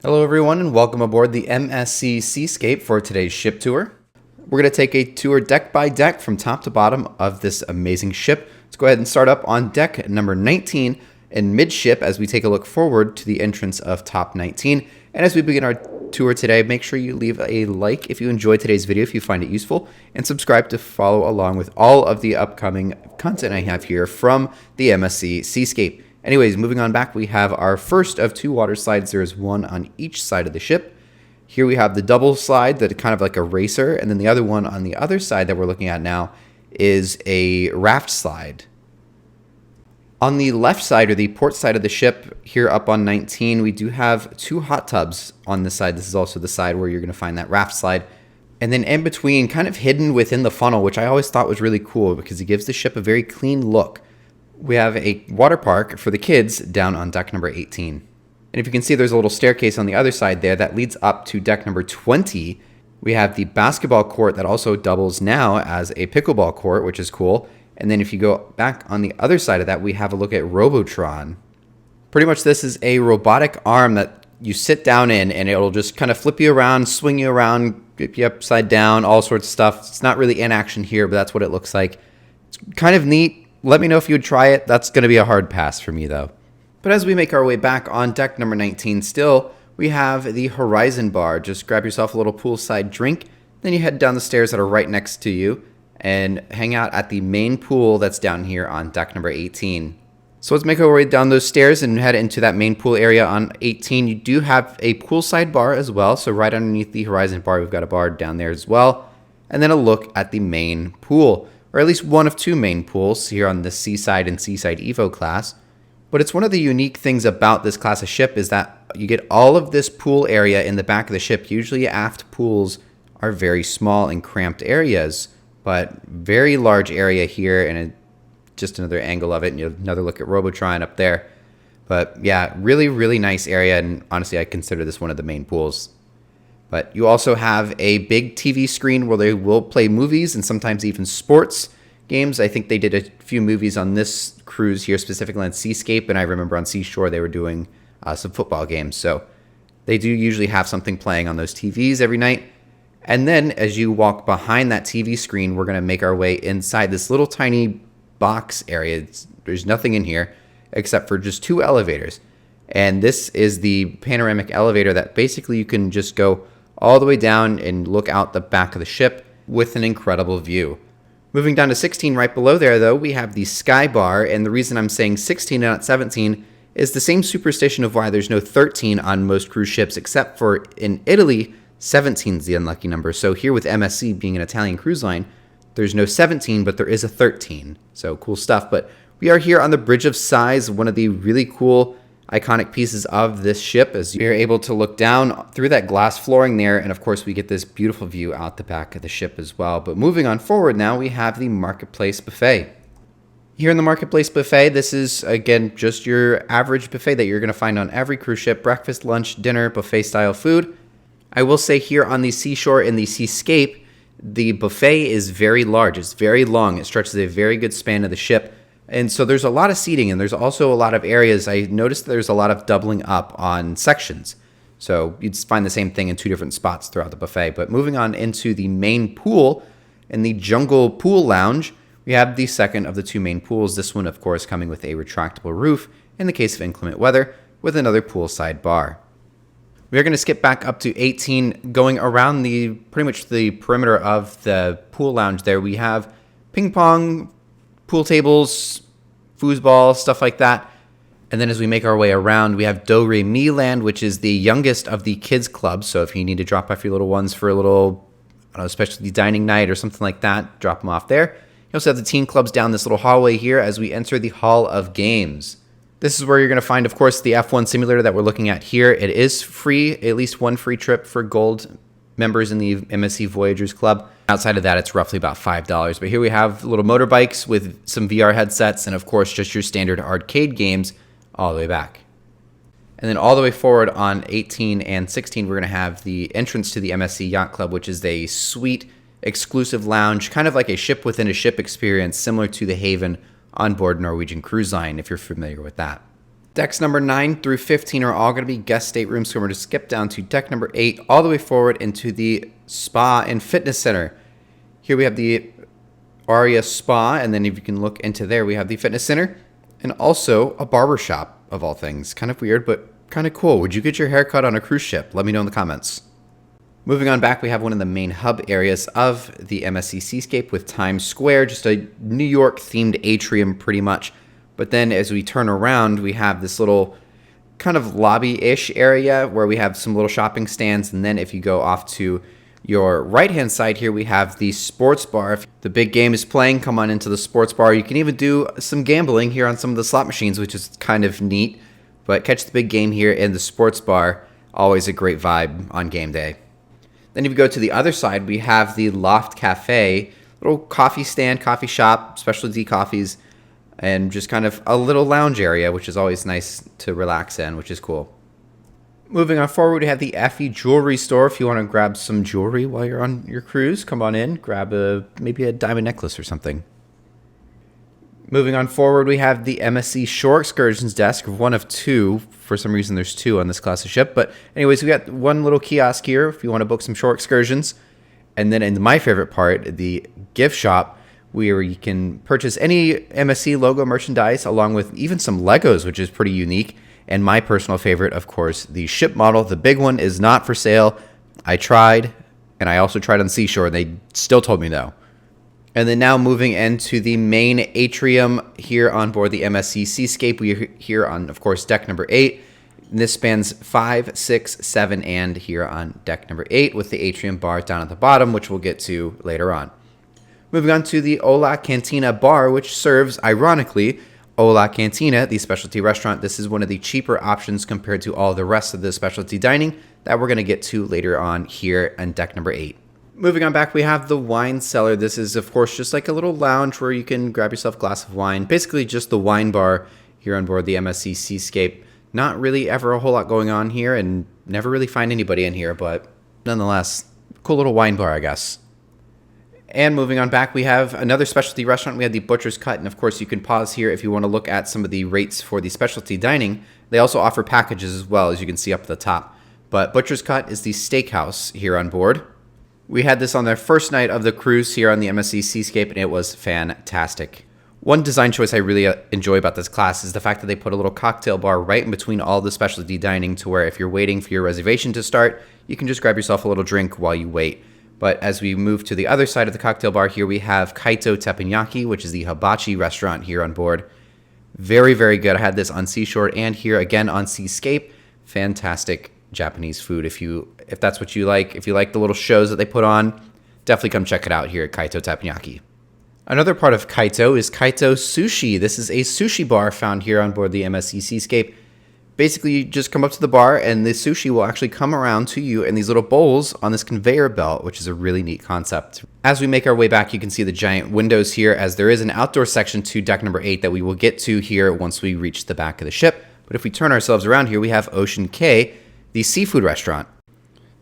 Hello everyone and welcome aboard the MSC Seascape for today's ship tour. We're going to take a tour deck by deck from top to bottom of this amazing ship. Let's go ahead and start up on deck number 19 in midship as we take a look forward to the entrance of top 19. And as we begin our tour today, make sure you leave a like if you enjoyed today's video, if you find it useful, and subscribe to follow along with all of the upcoming content I have here from the MSC Seascape. Anyways, moving on back, we have our first of two water slides. There is one on each side of the ship. Here we have the double slide that kind of like a racer, and then the other one on the other side that we're looking at now is a raft slide. On the left side, or the port side of the ship, here up on 19, we do have two hot tubs on this side. This is also the side where you're going to find that raft slide. And then in between, kind of hidden within the funnel, which I always thought was really cool because it gives the ship a very clean look, we have a water park for the kids down on deck number 18. And if you can see, there's a little staircase on the other side there that leads up to deck number 20. We have the basketball court that also doubles now as a pickleball court, which is cool. And then if you go back on the other side of that, we have a look at Robotron. Pretty much this is a robotic arm that you sit down in and it'll just kind of flip you around, swing you around, flip you upside down, all sorts of stuff. It's not really in action here, but that's what it looks like. It's kind of neat. Let me know if you would try it. That's going to be a hard pass for me, though. But as we make our way back on deck number 19 still, we have the Horizon Bar. Just grab yourself a little poolside drink, then you head down the stairs that are right next to you and hang out at the main pool that's down here on deck number 18. So let's make our way down those stairs and head into that main pool area on 18. You do have a poolside bar as well, so right underneath the Horizon Bar, we've got a bar down there as well. And then a look at the main pool, or at least one of two main pools here on the Seaside and Seaside Evo class. But it's one of the unique things about this class of ship is that you get all of this pool area in the back of the ship. Usually aft pools are very small and cramped areas, but very large area here, and just another angle of it, and another look at Robotron up there. But yeah, really, really nice area, and honestly, I consider this one of the main pools. But you also have a big TV screen where they will play movies and sometimes even sports games. I think they did a few movies on this cruise here, specifically on Seascape, and I remember on Seashore they were doing some football games. So they do usually have something playing on those TVs every night. And then as you walk behind that TV screen, we're going to make our way inside this little tiny box area. There's nothing in here except for just two elevators. And this is the panoramic elevator that basically you can just go all the way down and look out the back of the ship with an incredible view. Moving down to 16 right below there, though, we have the Sky Bar, and the reason I'm saying 16 and not 17 is the same superstition of why there's no 13 on most cruise ships, except for in Italy, 17 is the unlucky number. So here with MSC being an Italian cruise line, there's no 17, but there is a 13. So cool stuff. But we are here on the Bridge of Sighs, one of the really cool iconic pieces of this ship, as you're able to look down through that glass flooring there, and of course we get this beautiful view out the back of the ship as well. But moving on forward now, we have the Marketplace Buffet. Here in the Marketplace Buffet, this is again just your average buffet that you're going to find on every cruise ship: breakfast, lunch, dinner, buffet style food. I will say here on the Seashore in the Seascape, the buffet is very large. It's very long. It stretches a very good span of the ship. And so there's a lot of seating, and there's also a lot of areas. I noticed there's a lot of doubling up on sections. So you'd find the same thing in two different spots throughout the buffet. But moving on into the main pool, in the Jungle Pool Lounge, we have the second of the two main pools. This one, of course, coming with a retractable roof in the case of inclement weather, with another poolside bar. We're going to skip back up to 18, going around pretty much the perimeter of the pool lounge there. We have ping pong, pool tables, foosball, stuff like that. And then as we make our way around, we have Do Re Mi Land, which is the youngest of the kids clubs. So if you need to drop off your little ones for a little, I don't know, specialty dining night or something like that, drop them off there. You also have the teen clubs down this little hallway here as we enter the Hall of Games. This is where you're going to find, of course, the F1 simulator that we're looking at here. It is free, at least one free trip for gold members in the MSC Voyagers Club. Outside of that, it's roughly about $5. But here we have little motorbikes with some VR headsets and, of course, just your standard arcade games all the way back. And then all the way forward on 18 and 16, we're going to have the entrance to the MSC Yacht Club, which is a sweet, exclusive lounge, kind of like a ship within a ship experience, similar to the Haven on board Norwegian Cruise Line, if you're familiar with that. Decks number 9 through 15 are all going to be guest staterooms, so we're going to skip down to deck number 8 all the way forward into the Spa and Fitness Center. Here we have the Aria Spa, and then if you can look into there, we have the Fitness Center and also a barber shop, of all things. Kind of weird, but kind of cool. Would you get your hair cut on a cruise ship? Let me know in the comments. Moving on back, we have one of the main hub areas of the MSC Seascape with Times Square, just a New York themed atrium pretty much. But then as we turn around, we have this little kind of lobby-ish area where we have some little shopping stands. And then if you go off to your right-hand side here, we have the sports bar. If the big game is playing, come on into the sports bar. You can even do some gambling here on some of the slot machines, which is kind of neat. But catch the big game here in the sports bar. Always a great vibe on game day. Then if you go to the other side, we have the Loft Cafe, little coffee stand, coffee shop, specialty coffees, and just kind of a little lounge area, which is always nice to relax in, which is cool. Moving on forward, we have the Effie Jewelry Store. If you want to grab some jewelry while you're on your cruise, come on in, grab maybe a diamond necklace or something. Moving on forward, we have the MSC Shore Excursions desk, one of two. For some reason, there's two on this class of ship. But anyways, we got one little kiosk here if you want to book some shore excursions. And then in my favorite part, the gift shop, where you can purchase any MSC logo merchandise along with even some Legos, which is pretty unique. And my personal favorite, of course, the ship model. The big one is not for sale. I tried, and I also tried on Seashore, and they still told me no. And then now moving into the main atrium here on board the MSC Seascape. We're here on, of course, deck number 8. This spans 5, 6, 7, and here on deck number 8 with the atrium bar down at the bottom, which we'll get to later on. Moving on to the Ola Cantina bar, which serves, ironically, Ola Cantina, the specialty restaurant. This is one of the cheaper options compared to all the rest of the specialty dining that we're going to get to later on here on deck number 8. Moving on back, we have the wine cellar. This is, of course, just like a little lounge where you can grab yourself a glass of wine. Basically just the wine bar here on board the MSC Seascape. Not really ever a whole lot going on here and never really find anybody in here, but nonetheless, cool little wine bar, I guess. And moving on back, we have another specialty restaurant. We have the Butcher's Cut, and of course you can pause here if you want to look at some of the rates for the specialty dining. They also offer packages as well, as you can see up at the top. But Butcher's Cut is the steakhouse here on board. We had this on their first night of the cruise here on the MSC Seascape, and it was fantastic. One design choice I really enjoy about this class is the fact that they put a little cocktail bar right in between all the specialty dining to where if you're waiting for your reservation to start, you can just grab yourself a little drink while you wait. But as we move to the other side of the cocktail bar here, we have Kaito Teppanyaki, which is the hibachi restaurant here on board. Very, very good. I had this on Seashore and here again on Seascape. Fantastic Japanese food. If that's what you like, if you like the little shows that they put on, definitely come check it out here at Kaito Teppanyaki. Another part of Kaito is Kaito Sushi. This is a sushi bar found here on board the MSC Seascape. Basically, you just come up to the bar and the sushi will actually come around to you in these little bowls on this conveyor belt, which is a really neat concept. As we make our way back, you can see the giant windows here as there is an outdoor section to deck number 8 that we will get to here once we reach the back of the ship. But if we turn ourselves around here, we have Ocean Cay, the seafood restaurant.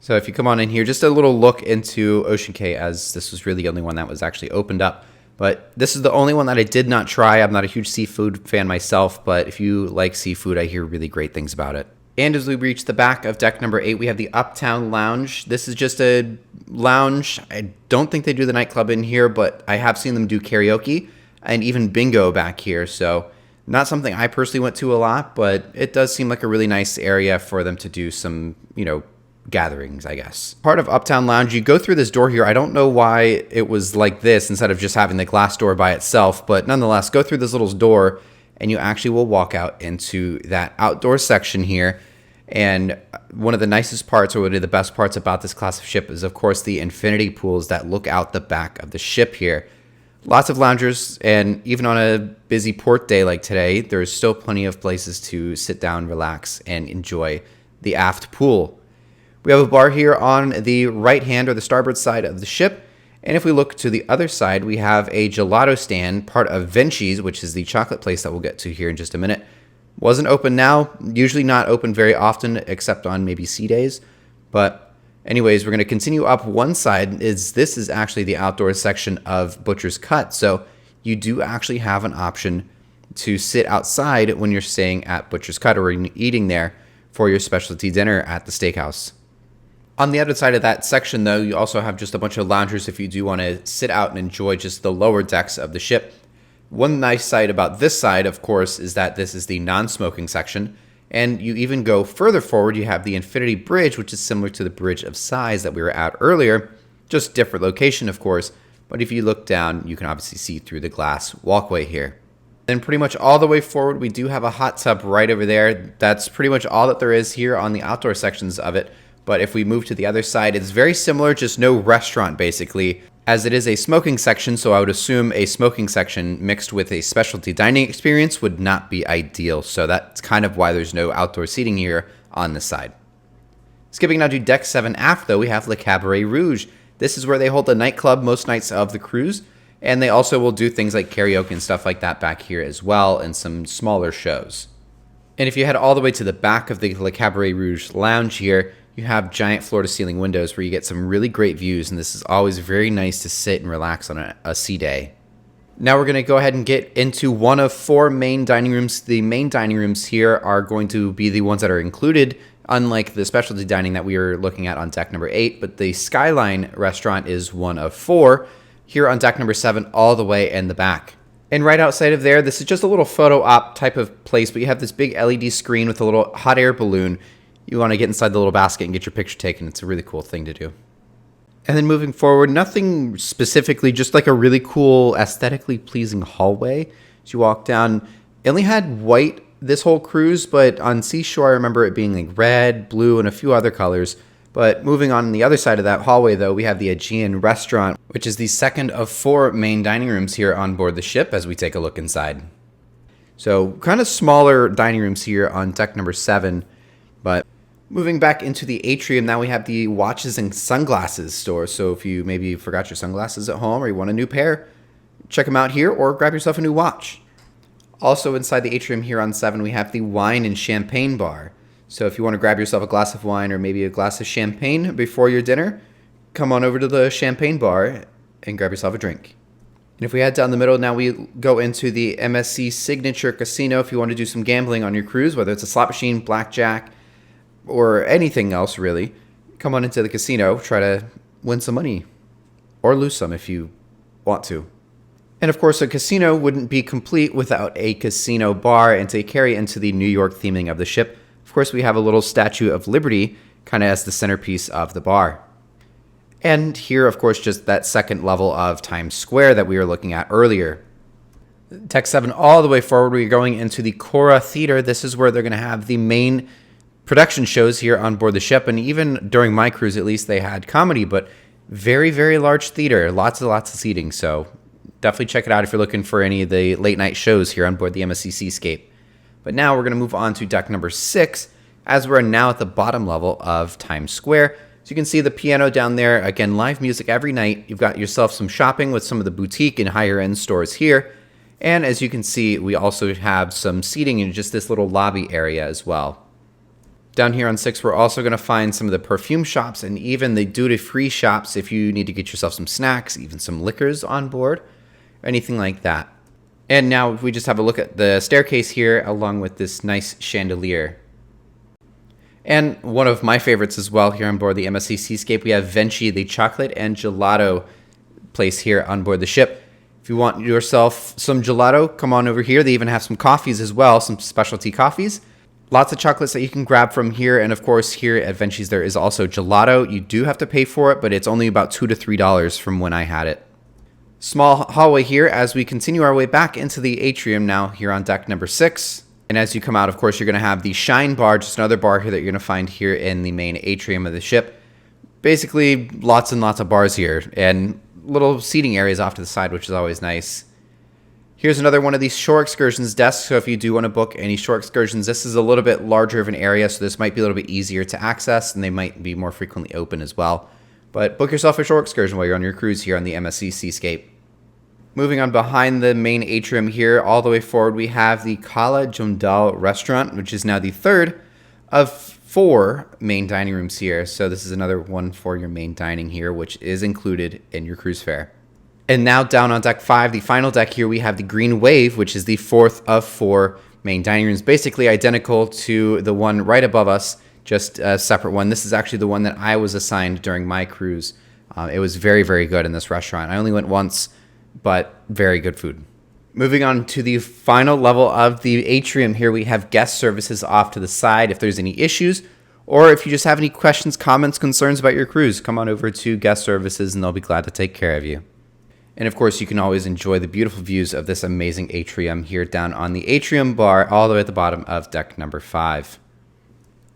So if you come on in here, just a little look into Ocean Cay, as this was really the only one that was actually opened up. But this is the only one that I did not try. I'm not a huge seafood fan myself, but if you like seafood, I hear really great things about it. And as we reach the back of deck number 8, we have the Uptown Lounge. This is just a lounge. I don't think they do the nightclub in here, but I have seen them do karaoke and even bingo back here. So not something I personally went to a lot, but it does seem like a really nice area for them to do some, gatherings, I guess. Part of Uptown Lounge, you go through this door here. I don't know why it was like this instead of just having the glass door by itself, but nonetheless, go through this little door and you actually will walk out into that outdoor section here. And one of the nicest parts, or one of the best parts about this class of ship is, of course, the infinity pools that look out the back of the ship here. Lots of loungers, and even on a busy port day like today, there's still plenty of places to sit down, relax, and enjoy the aft pool. We have a bar here on the right hand or the starboard side of the ship. And if we look to the other side, we have a gelato stand, part of Vinci's, which is the chocolate place that we'll get to here in just a minute. Wasn't open now, usually not open very often except on maybe sea days. But anyways, we're going to continue up one side. This is actually the outdoor section of Butcher's Cut. So you do actually have an option to sit outside when you're staying at Butcher's Cut or eating there for your specialty dinner at the steakhouse. On the other side of that section, though, you also have just a bunch of loungers if you do want to sit out and enjoy just the lower decks of the ship. One nice side about this side, of course, is that this is the non-smoking section. And you even go further forward, you have the Infinity Bridge, which is similar to the Bridge of Sighs that we were at earlier. Just different location, of course. But if you look down, you can obviously see through the glass walkway here. Then pretty much all the way forward, we do have a hot tub right over there. That's pretty much all that there is here on the outdoor sections of it. But if we move to the other side, it's very similar, just no restaurant basically, as it is a smoking section, so I would assume a smoking section mixed with a specialty dining experience would not be ideal. So that's kind of why there's no outdoor seating here on this side. Skipping now to Deck 7 aft, though, we have Le Cabaret Rouge. This is where they hold the nightclub most nights of the cruise, and they also will do things like karaoke and stuff like that back here as well, and some smaller shows. And if you head all the way to the back of the Le Cabaret Rouge lounge here, you have giant floor-to-ceiling windows where you get some really great views, and this is always very nice to sit and relax on a sea day. Now we're going to go ahead and get into one of 4 main dining rooms. The main dining rooms here are going to be the ones that are included, unlike the specialty dining that we were looking at on deck number 8, but the Skyline restaurant is one of 4 here on deck number 7 all the way in the back. And right outside of there, this is just a little photo op type of place, but you have this big LED screen with a little hot air balloon. You want to get inside the little basket and get your picture taken. It's a really cool thing to do. And then moving forward, nothing specifically, just like a really cool, aesthetically pleasing hallway. As you walk down, it only had white this whole cruise, but on Seashore, I remember it being like red, blue, and a few other colors. But moving on the other side of that hallway, though, we have the Aegean Restaurant, which is the second of 4 main dining rooms here on board the ship as we take a look inside. So kind of smaller dining rooms here on deck number 7, but moving back into the atrium, now we have the watches and sunglasses store. So if you maybe forgot your sunglasses at home or you want a new pair, check them out here or grab yourself a new watch. Also inside the atrium here on 7, we have the wine and champagne bar. So if you want to grab yourself a glass of wine or maybe a glass of champagne before your dinner, come on over to the champagne bar and grab yourself a drink. And if we head down the middle, now we go into the MSC Signature Casino if you want to do some gambling on your cruise, whether it's a slot machine, blackjack, or anything else really. Come on into the casino, try to win some money or lose some if you want to. And of course, a casino wouldn't be complete without a casino bar, and to carry into the New York theming of the ship, of course, we have a little Statue of Liberty kind of as the centerpiece of the bar. And here, of course, just that second level of Times Square that we were looking at earlier. Deck 7 all the way forward, we're going into the Cora Theater. This is where they're going to have the main production shows here on board the ship, and even during my cruise at least they had comedy, but very, very large theater, lots and lots of seating, so definitely check it out if you're looking for any of the late night shows here on board the MSC Seascape. But now we're going to move on to deck number 6, as we're now at the bottom level of Times Square. So you can see the piano down there, again, live music every night. You've got yourself some shopping with some of the boutique and higher end stores here, and as you can see, we also have some seating in just this little lobby area as well. Down here on 6, we're also going to find some of the perfume shops and even the duty-free shops if you need to get yourself some snacks, even some liquors on board, anything like that. And now if we just have a look at the staircase here along with this nice chandelier. And one of my favorites as well here on board the MSC Seascape, we have Venchi, the chocolate and gelato place here on board the ship. If you want yourself some gelato, come on over here. They even have some coffees as well, some specialty coffees. Lots of chocolates that you can grab from here, and of course here at Venchi's there is also gelato. You do have to pay for it, but it's only about $2 to $3 from when I had it. Small hallway here as we continue our way back into the atrium now here on deck number 6. And as you come out, of course, you're going to have the Shine Bar, just another bar here that you're going to find here in the main atrium of the ship. Basically, lots and lots of bars here, and little seating areas off to the side, which is always nice. Here's another one of these shore excursions desks, so if you do want to book any shore excursions, this is a little bit larger of an area, so this might be a little bit easier to access, and they might be more frequently open as well. But book yourself a shore excursion while you're on your cruise here on the MSC Seascape. Moving on behind the main atrium here, all the way forward, we have the Kala Jondal restaurant, which is now the third of 4 main dining rooms here. So this is another one for your main dining here, which is included in your cruise fare. And now down on deck 5, the final deck here, we have the Green Wave, which is the 4th of 4 main dining rooms, basically identical to the one right above us, just a separate one. This is actually the one that I was assigned during my cruise. It was very, very good in this restaurant. I only went once, but very good food. Moving on to the final level of the atrium here, we have guest services off to the side. If there's any issues, or if you just have any questions, comments, concerns about your cruise, come on over to guest services and they'll be glad to take care of you. And of course, you can always enjoy the beautiful views of this amazing atrium here down on the atrium bar all the way at the bottom of deck number 5.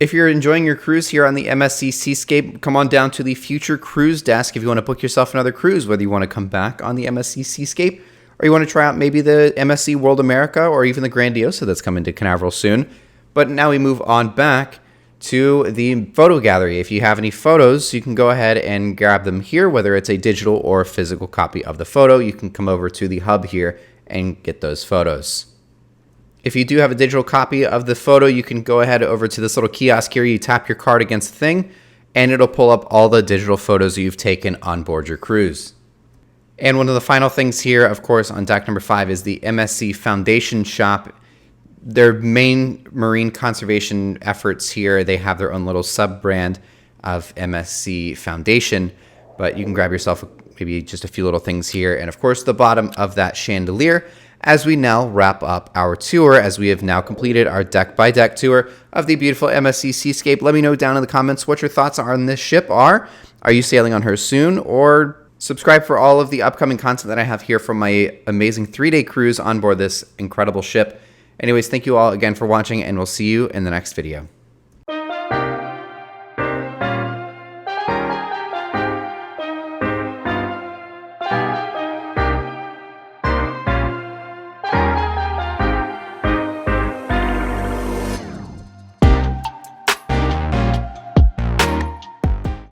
If you're enjoying your cruise here on the MSC Seascape, come on down to the Future Cruise desk if you want to book yourself another cruise, whether you want to come back on the MSC Seascape or you want to try out maybe the MSC World America or even the Grandiosa that's coming to Canaveral soon. But now we move on back to the photo gallery. If you have any photos, you can go ahead and grab them here, whether it's a digital or a physical copy of the photo. You can come over to the hub here and get those photos. If you do have a digital copy of the photo, you can go ahead over to this little kiosk here. You tap your card against the thing, and it'll pull up all the digital photos you've taken on board your cruise. And one of the final things here, of course, on deck number 5 is the MSC Foundation Shop. Their main marine conservation efforts here, they have their own little sub-brand of MSC Foundation, but you can grab yourself maybe just a few little things here. And of course, the bottom of that chandelier as we now wrap up our tour, as we have now completed our deck-by-deck tour of the beautiful MSC Seascape. Let me know down in the comments what your thoughts on this ship are. Are you sailing on her soon? Or subscribe for all of the upcoming content that I have here from my amazing 3-day cruise on board this incredible ship. Anyways, thank you all again for watching, and we'll see you in the next video.